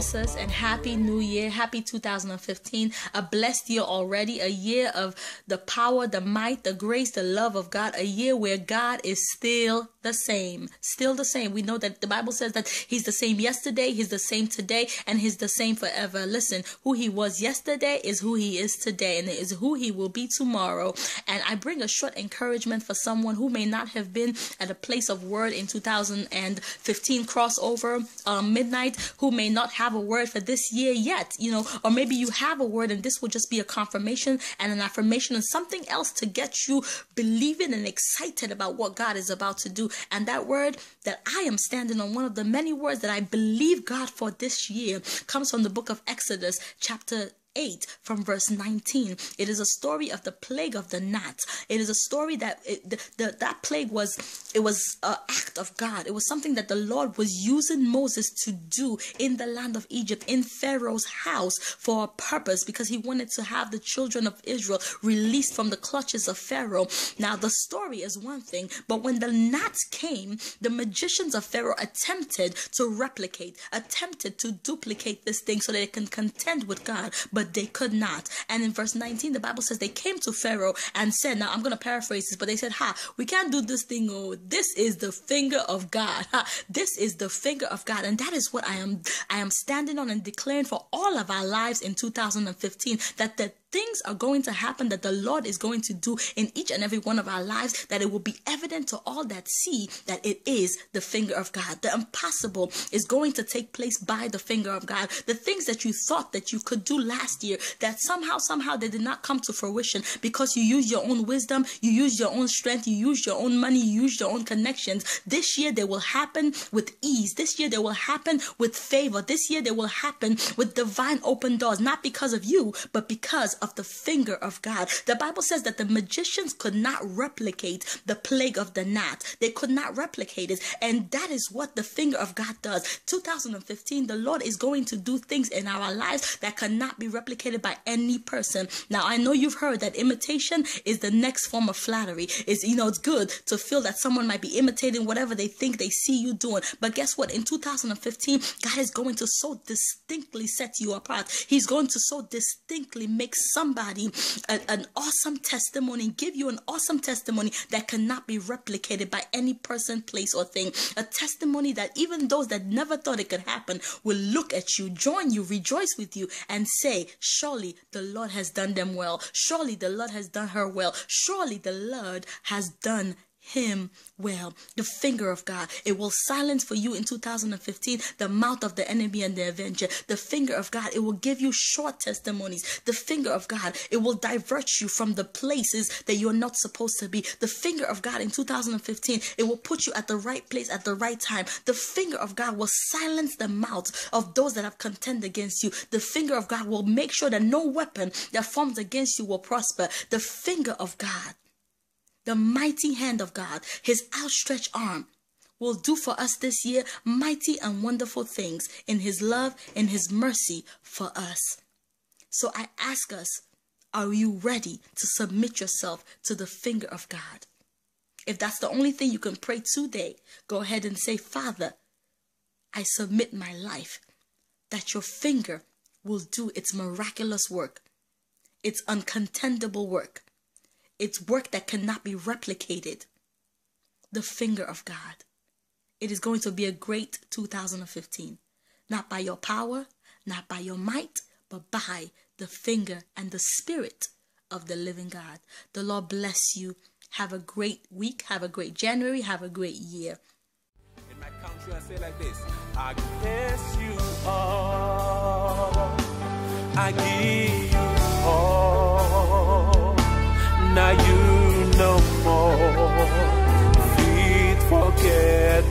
Jesus, and Happy New Year. Happy 2015. A blessed year already. A year of the power, the might, the grace, the love of God. A year where God is still the same. Still the same. We know that the Bible says that He's the same yesterday, He's the same today, and He's the same forever. Listen, who He was yesterday is who He is today, and it is who He will be tomorrow. And I bring a short encouragement for someone who may not have been at a place of word in 2015 crossover midnight, who may not have a word for this year yet, or maybe you have a word and this will just be a confirmation and an affirmation and something else to get you believing and excited about what God is about to do. And that word that I am standing on, one of the many words that I believe God for this year, comes from the book of Exodus, chapter 8 from verse 19. It is a story of the plague of the gnat. It is a story that that plague was an act of God. It was something that the Lord was using Moses to do in the land of Egypt, in Pharaoh's house, for a purpose, because he wanted to have the children of Israel released from the clutches of Pharaoh. Now the story is one thing, but when the gnats came, the magicians of Pharaoh attempted to replicate, attempted to duplicate this thing so that they can contend with God, but they could not. And in verse 19, the Bible says they came to Pharaoh and said, now I'm going to paraphrase this, but they said, we can't do this thing. Oh, this is the finger of God. This is the finger of God. And that is what I am standing on and declaring for all of our lives in 2015, that the things are going to happen that the Lord is going to do in each and every one of our lives, that it will be evident to all that see that it is the finger of God. The impossible is going to take place by the finger of God. The things that you thought that you could do last year, that somehow they did not come to fruition because you used your own wisdom, you used your own strength, you used your own money, you used your own connections. This year they will happen with ease. This year they will happen with favor. This year they will happen with divine open doors, not because of you, but because of the finger of God. The Bible says that the magicians could not replicate the plague of the gnat. They could not replicate it. And that is what the finger of God does. 2015, the Lord is going to do things in our lives that cannot be replicated by any person. Now, I know you've heard that imitation is the next form of flattery. It's good to feel that someone might be imitating whatever they think they see you doing. But guess what? In 2015, God is going to so distinctly set you apart. He's going to so distinctly make somebody an awesome testimony, give you an awesome testimony that cannot be replicated by any person, place, or thing. A testimony that even those that never thought it could happen will look at you, join you, rejoice with you, and say, surely the Lord has done them well. Surely the Lord has done her well. Surely the Lord has done him well. The finger of God, it will silence for you in 2015 the mouth of the enemy and the avenger. The finger of God, it will give you short testimonies. The finger of God, it will divert you from the places that you're not supposed to be. The finger of God in 2015, it will put you at the right place at the right time. The finger of God will silence the mouth of those that have contended against you. The finger of God will make sure that no weapon that forms against you will prosper. The finger of God, the mighty hand of God, His outstretched arm, will do for us this year mighty and wonderful things in His love and His mercy for us. So I ask us, are you ready to submit yourself to the finger of God? If that's the only thing you can pray today, go ahead and say, Father, I submit my life, that your finger will do its miraculous work, its uncontendable work. It's work that cannot be replicated. The finger of God. It is going to be a great 2015. Not by your power, not by your might, but by the finger and the spirit of the living God. The Lord bless you. Have a great week. Have a great January. Have a great year. In my country, I say like this. I guess you are. I give you all. Now you no more. Feet forget